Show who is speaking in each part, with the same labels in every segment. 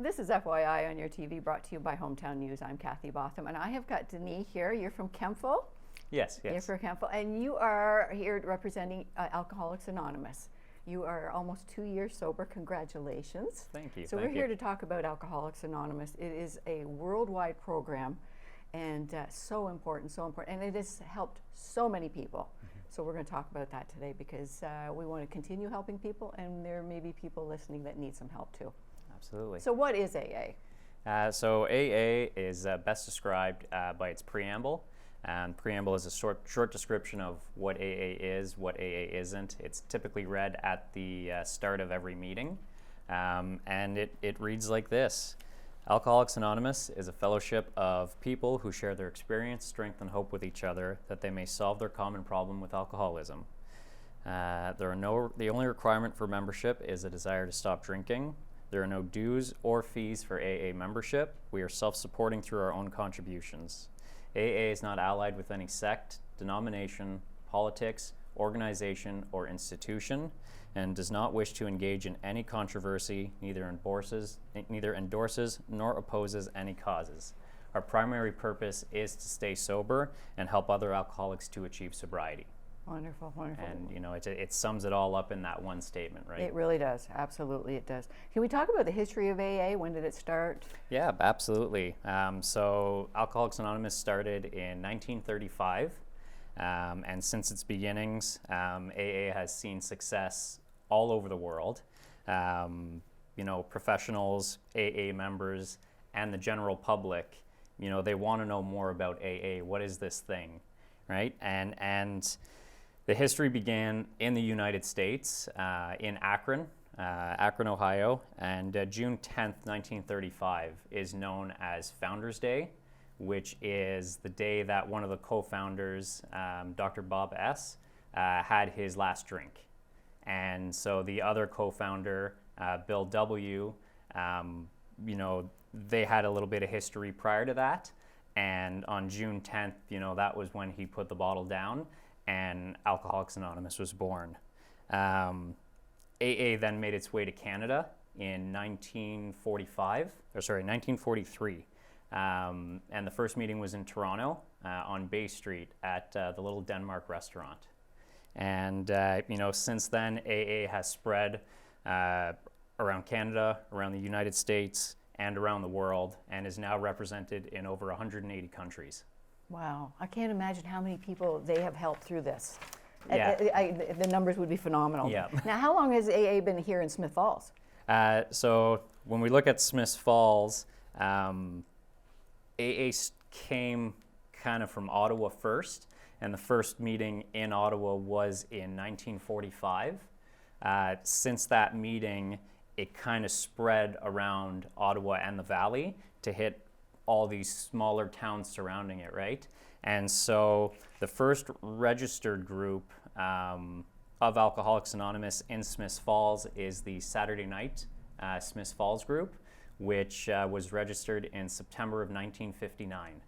Speaker 1: This is FYI on your TV, brought to you by Hometown News. I'm Kathy Botham, and I have got Denis here. You're from Kempville?
Speaker 2: Yes.
Speaker 1: You're from Kempville, and you are here representing Alcoholics Anonymous. You are almost 2 years sober. Congratulations.
Speaker 2: Thank you.
Speaker 1: So we're here to talk about Alcoholics Anonymous. It is a worldwide program, and so important, and it has helped so many people. So we're going to talk about that today because we want to continue helping people, and there may be people listening that need some help too.
Speaker 2: Absolutely.
Speaker 1: So what is AA?
Speaker 2: So AA is best described by its preamble. Preamble is a short description of what AA is, what AA isn't. It's typically read at the start of every meeting, and it reads like this. Alcoholics Anonymous is a fellowship of people who share their experience, strength, and hope with each other that they may solve their common problem with alcoholism. The only requirement for membership is a desire to stop drinking. There are no dues or fees for AA membership. We are self-supporting through our own contributions. AA is not allied with any sect, denomination, politics, organization, or institution, and does not wish to engage in any controversy, neither endorses nor opposes any causes. Our primary purpose is to stay sober and help other alcoholics to achieve sobriety.
Speaker 1: Wonderful, wonderful.
Speaker 2: And it sums it all up in that one statement, right?
Speaker 1: It really does. Absolutely, it does. Can we talk about the history of AA? When did it start?
Speaker 2: Yeah, absolutely. So Alcoholics Anonymous started in 1935, and since its beginnings, AA has seen success all over the world. Professionals, AA members, and the general public, they want to know more about AA. What is this thing, right? And the history began in the United States, in Akron, Ohio, and June 10th, 1935 is known as Founders Day, which is the day that one of the co-founders, Dr. Bob S., had his last drink. And so the other co-founder, Bill W., they had a little bit of history prior to that. And on June 10th, that was when he put the bottle down and Alcoholics Anonymous was born. AA then made its way to Canada in 1943. And the first meeting was in Toronto on Bay Street at the Little Denmark restaurant. And, since then, AA has spread around Canada, around the United States, and around the world, and is now represented in over 180 countries.
Speaker 1: Wow. I can't imagine how many people they have helped through this.
Speaker 2: Yeah.
Speaker 1: The numbers would be phenomenal.
Speaker 2: Yeah.
Speaker 1: Now, how long has AA been here in Smith Falls?
Speaker 2: So when we look at Smith Falls, AA came kind of from Ottawa first, and the first meeting in Ottawa was in 1945. Since that meeting, it kind of spread around Ottawa and the Valley to hit all these smaller towns surrounding it, right? And so the first registered group of Alcoholics Anonymous in Smith Falls is the Saturday Night Smith Falls group, which was registered in September of 1959.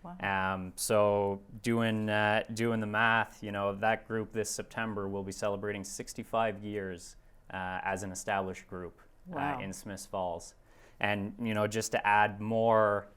Speaker 2: Wow. So doing the math, that group this September will be celebrating 65 years as an established group. Wow. In Smith Falls. And, just to add more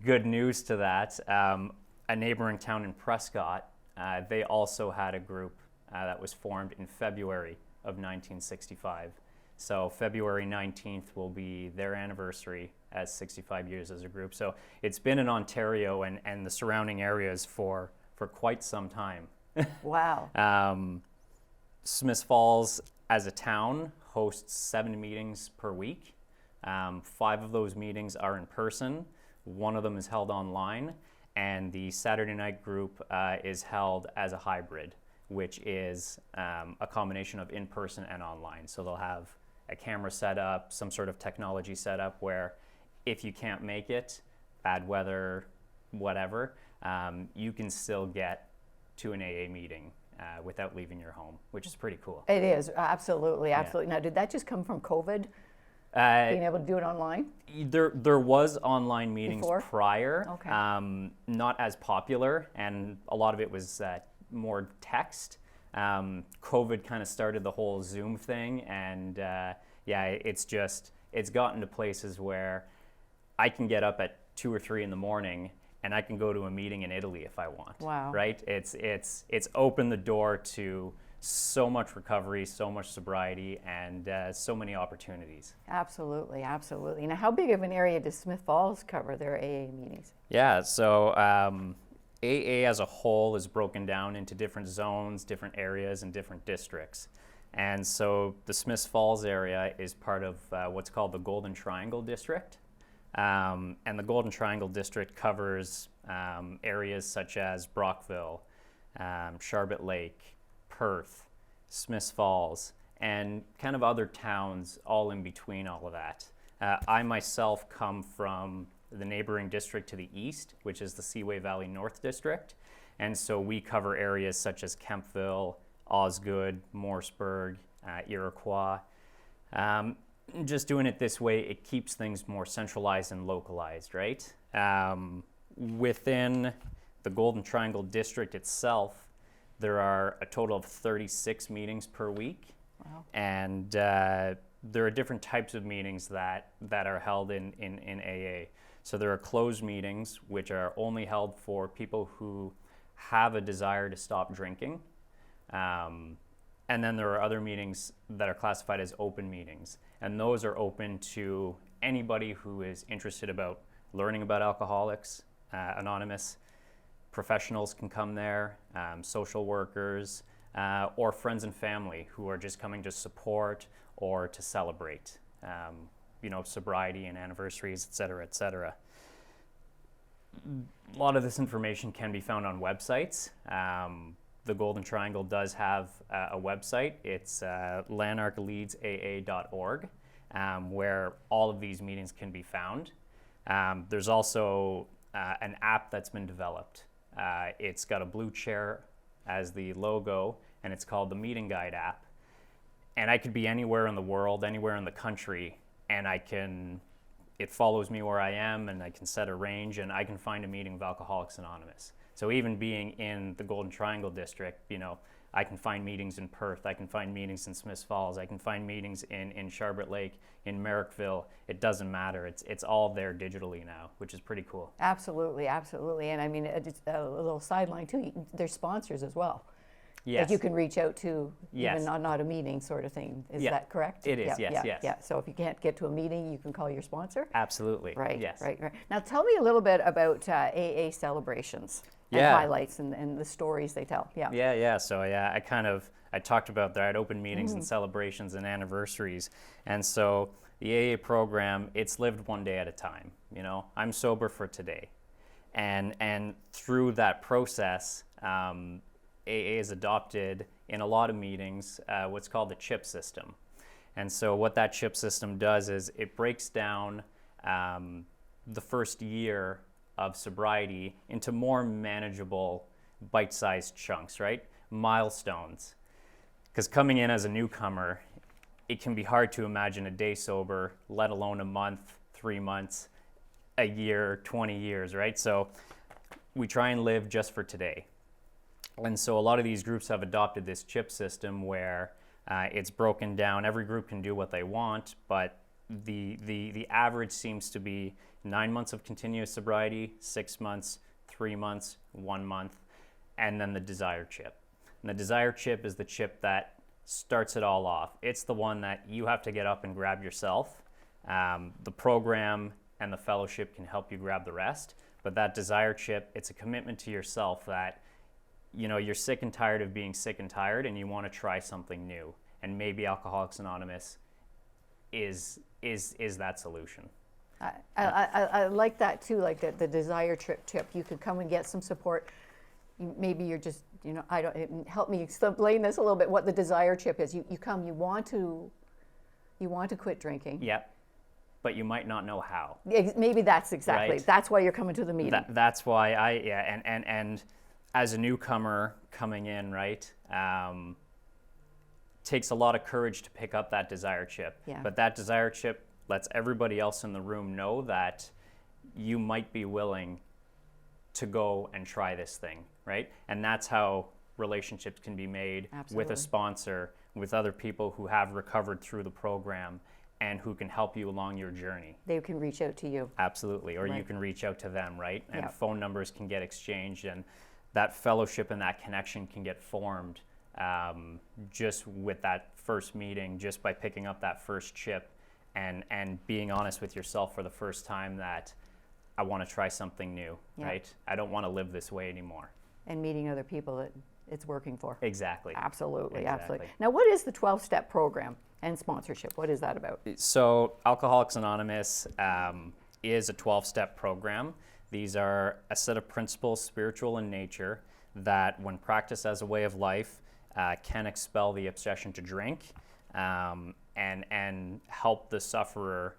Speaker 2: good news to that, a neighboring town in Prescott, they also had a group that was formed in February of 1965. So February 19th will be their anniversary as 65 years as a group. So it's been in Ontario and the surrounding areas for quite some time.
Speaker 1: Wow.
Speaker 2: Smith Falls as a town hosts 7 meetings per week. 5 of those meetings are in person. 1 of them is held online, and the Saturday night group is held as a hybrid, which is a combination of in-person and online. So they'll have a camera set up, some sort of technology set up where if you can't make it, bad weather, whatever, you can still get to an AA meeting without leaving your home, which is pretty cool.
Speaker 1: It is, absolutely.
Speaker 2: Yeah.
Speaker 1: Now, did that just come from COVID? Being able to do it online?
Speaker 2: There was online meetings
Speaker 1: Before?
Speaker 2: prior,
Speaker 1: Okay.
Speaker 2: Not as popular, and a lot of it was more text. COVID kind of started the whole Zoom thing, and it's it's gotten to places where I can get up at 2 or 3 in the morning and I can go to a meeting in Italy if I want.
Speaker 1: Wow.
Speaker 2: Right? It's opened the door to so much recovery, so much sobriety, and so many opportunities.
Speaker 1: Absolutely, absolutely. Now, how big of an area does Smith Falls cover their AA meetings?
Speaker 2: Yeah, so AA as a whole is broken down into different zones, different areas, and different districts. And so the Smith Falls area is part of what's called the Golden Triangle District. And the Golden Triangle District covers areas such as Brockville, Charlotte Lake, Perth, Smith Falls, and kind of other towns all in between all of that. I myself come from the neighboring district to the east, which is the Seaway Valley North District. And so we cover areas such as Kempville, Osgood, Morseburg, Iroquois. Just doing it this way, it keeps things more centralized and localized, right? Within the Golden Triangle District itself, there are a total of 36 meetings per week.
Speaker 1: Wow.
Speaker 2: And there are different types of meetings that are held in AA. So there are closed meetings, which are only held for people who have a desire to stop drinking. And then there are other meetings that are classified as open meetings. And those are open to anybody who is interested about learning about Alcoholics Anonymous. Professionals can come there, social workers, or friends and family who are just coming to support or to celebrate, sobriety and anniversaries, et cetera, et cetera. A lot of this information can be found on websites. The Golden Triangle does have a website. It's lanarkleadsaa.org, where all of these meetings can be found. There's also an app that's been developed. It's got a blue chair as the logo, and it's called the Meeting Guide app. And I could be anywhere in the world, anywhere in the country, and it follows me where I am, and I can set a range, and I can find a meeting of Alcoholics Anonymous. So even being in the Golden Triangle District, I can find meetings in Perth, I can find meetings in Smith Falls, I can find meetings in Charlotte Lake, in Merrickville. It doesn't matter. It's all there digitally now, which is pretty cool.
Speaker 1: Absolutely, absolutely. And I mean, just a little sideline too, there's sponsors as well.
Speaker 2: Yes.
Speaker 1: That you can reach out to,
Speaker 2: Yes.
Speaker 1: even not a meeting sort of thing. Is
Speaker 2: Yeah.
Speaker 1: that correct?
Speaker 2: It is, yes.
Speaker 1: Yeah. So if you can't get to a meeting, you can call your sponsor.
Speaker 2: Absolutely.
Speaker 1: Right.
Speaker 2: Yes.
Speaker 1: Right. Now tell me a little bit about AA celebrations and
Speaker 2: Yeah.
Speaker 1: highlights and the stories they tell. Yeah.
Speaker 2: Yeah. So I talked about that. I had open meetings and celebrations and anniversaries. And so the AA program, it's lived one day at a time. I'm sober for today. And through that process, AA has adopted in a lot of meetings what's called the CHIP system. And so what that CHIP system does is it breaks down the first year of sobriety into more manageable bite-sized chunks, right? Milestones. Because coming in as a newcomer, it can be hard to imagine a day sober, let alone a month, 3 months, a year, 20 years, right? So we try and live just for today. And so a lot of these groups have adopted this CHIP system where it's broken down. Every group can do what they want, but the average seems to be 9 months of continuous sobriety, 6 months, 3 months, 1 month, and then the desire chip. And the desire chip is the chip that starts it all off. It's the one that you have to get up and grab yourself. The program and the fellowship can help you grab the rest, but that desire chip, it's a commitment to yourself that you're sick and tired of being sick and tired, and you want to try something new. And maybe Alcoholics Anonymous is that solution.
Speaker 1: I like that too, like the desire chip. You could come and get some support. Maybe you're just, help me explain this a little bit, what the desire chip is. You come, you want to quit drinking.
Speaker 2: Yep. But you might not know how.
Speaker 1: Maybe that's exactly,
Speaker 2: right?
Speaker 1: That's why you're coming to the meeting.
Speaker 2: That's why and as a newcomer coming in, right, takes a lot of courage to pick up that desire chip.
Speaker 1: Yeah.
Speaker 2: But that desire chip lets everybody else in the room know that you might be willing to go and try this thing, right? And that's how relationships can be made.
Speaker 1: Absolutely.
Speaker 2: With a sponsor, with other people who have recovered through the program. and who can help you along your journey.
Speaker 1: They can reach out to you.
Speaker 2: Absolutely, or you
Speaker 1: Right.
Speaker 2: can reach out to them, right? And
Speaker 1: Yeah.
Speaker 2: phone numbers can get exchanged, and that fellowship and that connection can get formed just with that first meeting, just by picking up that first chip and being honest with yourself for the first time that I want to try something new,
Speaker 1: Yeah.
Speaker 2: right? I don't want to live this way anymore.
Speaker 1: And meeting other people that it's working for.
Speaker 2: Exactly.
Speaker 1: Absolutely, absolutely.
Speaker 2: Exactly.
Speaker 1: Now, what is the 12-step program and sponsorship? What is that about?
Speaker 2: So Alcoholics Anonymous is a 12-step program. These are a set of principles, spiritual in nature, that when practiced as a way of life can expel the obsession to drink and help the sufferer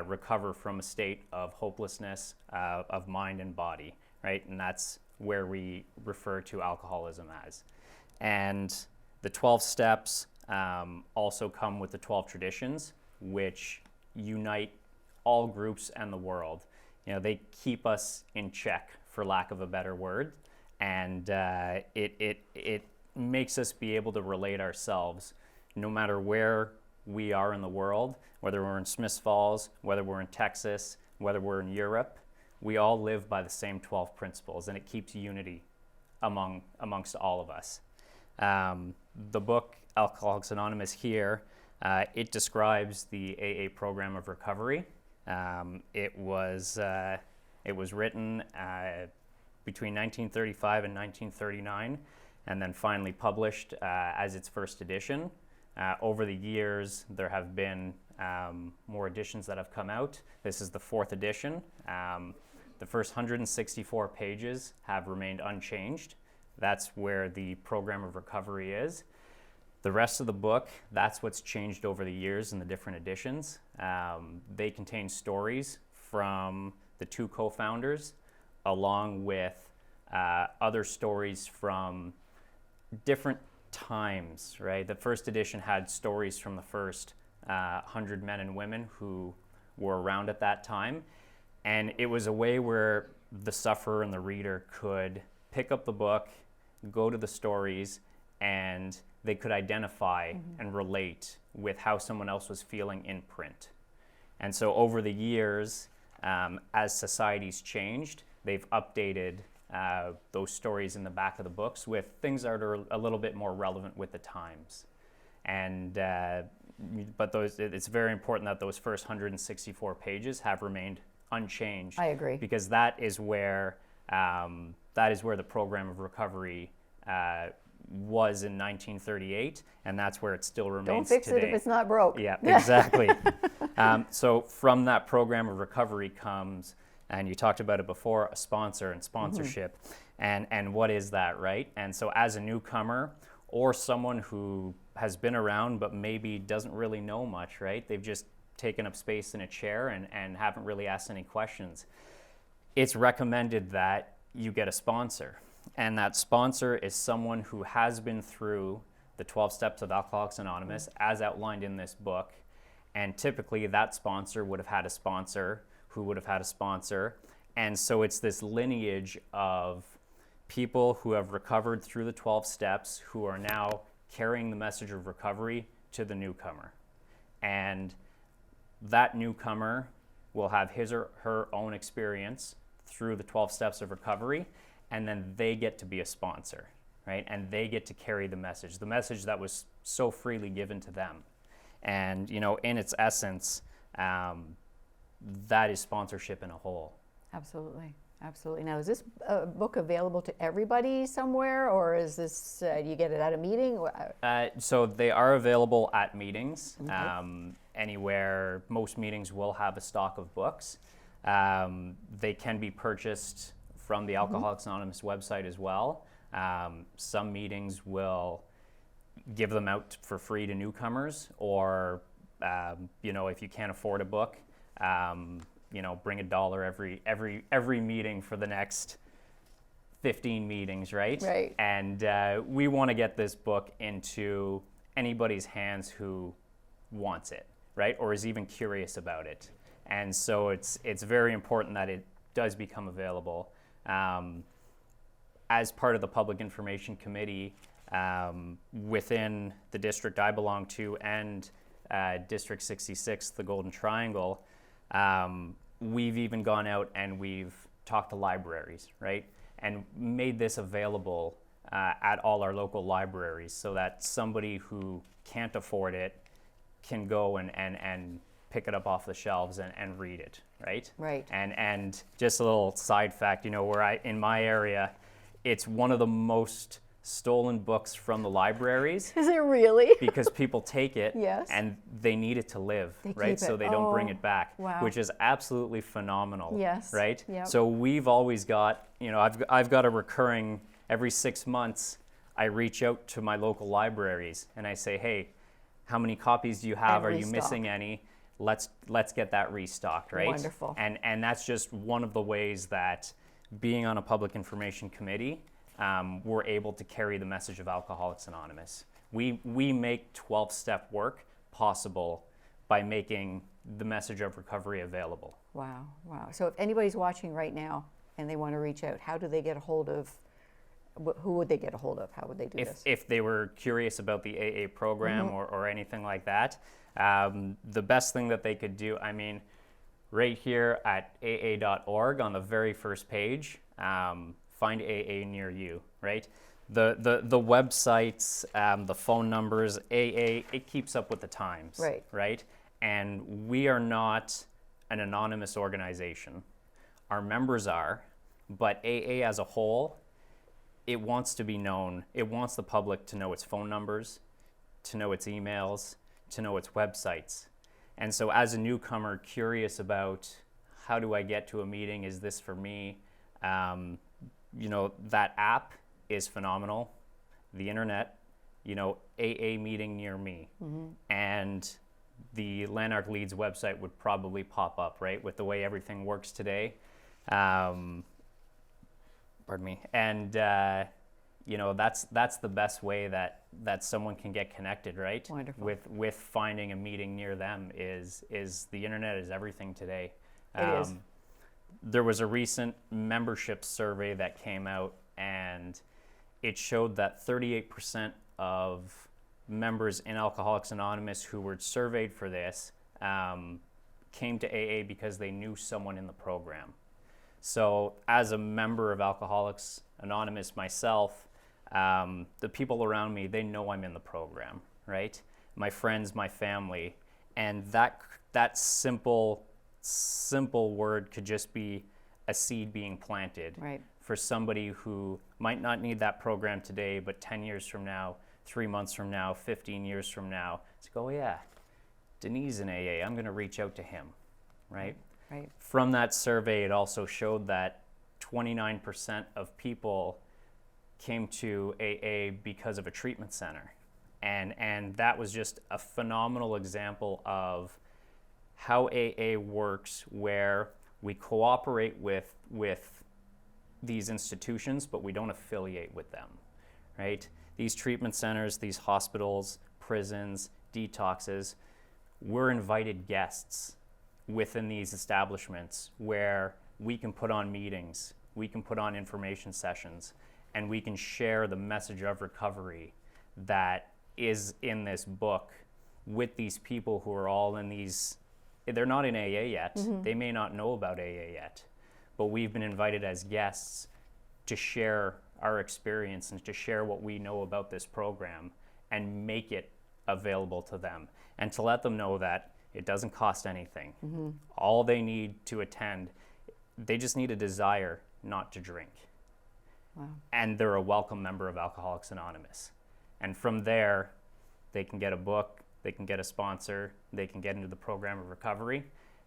Speaker 2: recover from a state of hopelessness of mind and body, right? And that's where we refer to alcoholism as. And the 12 steps also come with the 12 traditions, which unite all groups and the world. You know, they keep us in check, for lack of a better word, and it makes us be able to relate ourselves, no matter where we are in the world, whether we're in Smiths Falls, whether we're in Texas, whether we're in Europe. We all live by the same 12 principles, and it keeps unity amongst all of us. The book, Alcoholics Anonymous here, it describes the AA program of recovery. It was written between 1935 and 1939, and then finally published as its first edition. Over the years, there have been more editions that have come out. This is the 4th edition. The first 164 pages have remained unchanged. That's where the program of recovery is. The rest of the book, that's what's changed over the years in the different editions. They contain stories from the 2 co-founders, along with other stories from different times, right? The first edition had stories from the first 100 men and women who were around at that time. And it was a way where the sufferer and the reader could pick up the book, go to the stories, and they could identify and relate with how someone else was feeling in print. And so over the years, as society's changed, they've updated those stories in the back of the books with things that are a little bit more relevant with the times. And but it's very important that those first 164 pages have remained unchanged.
Speaker 1: I agree.
Speaker 2: Because that is where the program of recovery was in 1938, and that's where it still remains
Speaker 1: Don't fix
Speaker 2: today.
Speaker 1: it if it's not broke.
Speaker 2: Yeah, exactly. So from that program of recovery comes, and you talked about it before, a sponsor and sponsorship. And what is that, right? And so as a newcomer or someone who has been around but maybe doesn't really know much, right? They've just taken up space in a chair and haven't really asked any questions. It's recommended that you get a sponsor. And that sponsor is someone who has been through the 12 steps of Alcoholics Anonymous as outlined in this book. And typically that sponsor would have had a sponsor who would have had a sponsor. And so it's this lineage of people who have recovered through the 12 steps who are now carrying the message of recovery to the newcomer. And that newcomer will have his or her own experience through the 12 steps of recovery, and then they get to be a sponsor, right? And they get to carry the message that was so freely given to them. And, you know, in its essence, that is sponsorship in a whole.
Speaker 1: Absolutely. Absolutely. Now, is this book available to everybody somewhere, or is this, you get it at a meeting?
Speaker 2: So they are available at meetings.
Speaker 1: Okay.
Speaker 2: Anywhere, most meetings will have a stock of books. They can be purchased from the Alcoholics Anonymous website as well. Some meetings will give them out for free to newcomers, or, you know, if you can't afford a book, you know, bring $1 every meeting for the next 15 meetings, right?
Speaker 1: Right.
Speaker 2: And we want to get this book into anybody's hands who wants it, right? Or is even curious about it. And so it's very important that it does become available. As part of the Public Information Committee within the district I belong to and District 66, the Golden Triangle, we've even gone out and we've talked to libraries, right? And made this available at all our local libraries so that somebody who can't afford it can go and pick it up off the shelves and read it, right?
Speaker 1: Right.
Speaker 2: And just a little side fact, in my area, it's one of the most stolen books from the libraries.
Speaker 1: Is it really?
Speaker 2: Because people take it
Speaker 1: Yes.
Speaker 2: and they need it to live,
Speaker 1: They
Speaker 2: right?
Speaker 1: keep
Speaker 2: So
Speaker 1: it.
Speaker 2: they don't bring
Speaker 1: Oh,
Speaker 2: it back,
Speaker 1: wow.
Speaker 2: which is absolutely phenomenal,
Speaker 1: Yes.
Speaker 2: right?
Speaker 1: Yep.
Speaker 2: So we've always got, I've got a recurring, every 6 months, I reach out to my local libraries and I say, hey, how many copies do you have?
Speaker 1: And
Speaker 2: Are you
Speaker 1: restock.
Speaker 2: missing any? Let's get that restocked, right?
Speaker 1: Wonderful.
Speaker 2: And that's just one of the ways that being on a public information committee, we're able to carry the message of Alcoholics Anonymous. We make 12-step work possible by making the message of recovery available.
Speaker 1: Wow, wow. So if anybody's watching right now and they want to reach out, how do they get a hold of, who would they get a hold of? How would they do this?
Speaker 2: If they were curious about the AA program or anything like that, the best thing that they could do, right here at aa.org on the very first page, find AA near you, right? The websites, the phone numbers, AA, it keeps up with the times,
Speaker 1: Right.
Speaker 2: right? And we are not an anonymous organization. Our members are, but AA as a whole, it wants to be known. It wants the public to know its phone numbers, to know its emails, to know its websites. And so as a newcomer curious about how do I get to a meeting, is this for me? That app is phenomenal. The internet, AA meeting near me. And the Lanark Leads website would probably pop up, right? With the way everything works today. Pardon me. And, that's the best way that someone can get connected, right?
Speaker 1: Wonderful.
Speaker 2: With finding a meeting near them is the internet is everything today.
Speaker 1: It is.
Speaker 2: There was a recent membership survey that came out, and it showed that 38% of members in Alcoholics Anonymous who were surveyed for this came to AA because they knew someone in the program. So as a member of Alcoholics Anonymous myself, the people around me, they know I'm in the program, right? My friends, my family, and that simple word could just be a seed being planted,
Speaker 1: Right.
Speaker 2: for somebody who might not need that program today, but 10 years from now, 3 months from now, 15 years from now, it's like, oh yeah, Denis in AA, I'm going to reach out to him, right?
Speaker 1: Right.
Speaker 2: From that survey, it also showed that 29% of people came to AA because of a treatment center. And that was just a phenomenal example of how AA works, where we cooperate with these institutions, but we don't affiliate with them, right? These treatment centers, these hospitals, prisons, detoxes, we're invited guests within these establishments where we can put on meetings, we can put on information sessions, and we can share the message of recovery that is in this book with these people who are all in these, they're not in AA yet, they may not know about AA yet, but we've been invited as guests to share our experience and to share what we know about this program and make it available to them, and to let them know that it doesn't cost anything. All they need to attend, they just need a desire not to drink.
Speaker 1: Wow.
Speaker 2: And they're a welcome member of Alcoholics Anonymous. And from there, they can get a book, they can get a sponsor, they can get into the program of recovery,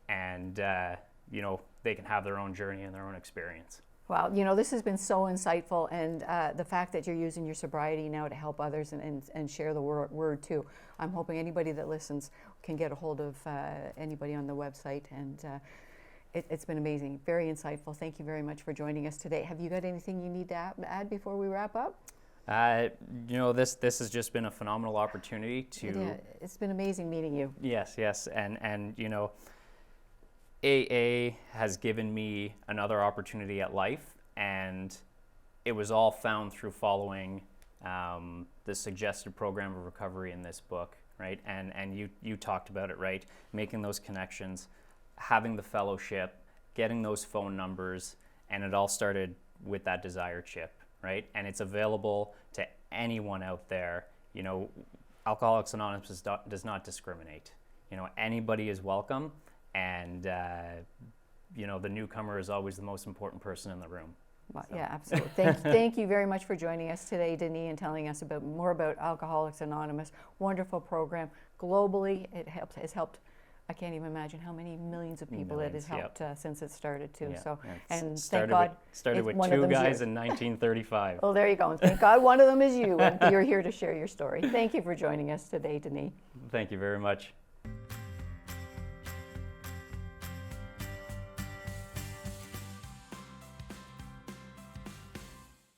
Speaker 2: and they can have their own journey and their own experience.
Speaker 1: Wow, this has been so insightful, and the fact that you're using your sobriety now to help others and share the word too. I'm hoping anybody that listens can get a hold of anybody on the website, and it's been amazing, very insightful. Thank you very much for joining us today. Have you got anything you need to add before we wrap up?
Speaker 2: This has just been a phenomenal opportunity to.
Speaker 1: It's been amazing meeting you.
Speaker 2: Yes, and AA has given me another opportunity at life, and it was all found through following the suggested program of recovery in this book, right? And you talked about it, right? Making those connections, having the fellowship, getting those phone numbers, and it all started with that desire chip, right? And it's available to anyone out there. You know, Alcoholics Anonymous does not discriminate. You know, anybody is welcome, and you know, the newcomer is always the most important person in the room.
Speaker 1: Well,
Speaker 2: So.
Speaker 1: yeah, absolutely. Thank you very much for joining us today, Denis, and telling us more about Alcoholics Anonymous. Wonderful program. Globally, has helped. I can't even imagine how many millions of people it has helped since it started too.
Speaker 2: Yeah,
Speaker 1: So,
Speaker 2: yeah,
Speaker 1: and
Speaker 2: started
Speaker 1: thank God,
Speaker 2: started with
Speaker 1: one of
Speaker 2: two
Speaker 1: them's
Speaker 2: guys
Speaker 1: you.
Speaker 2: in 1935.
Speaker 1: Oh, there you go. And thank God one of them is you, and you're here to share your story. Thank you for joining us today, Denis.
Speaker 2: Thank you very much.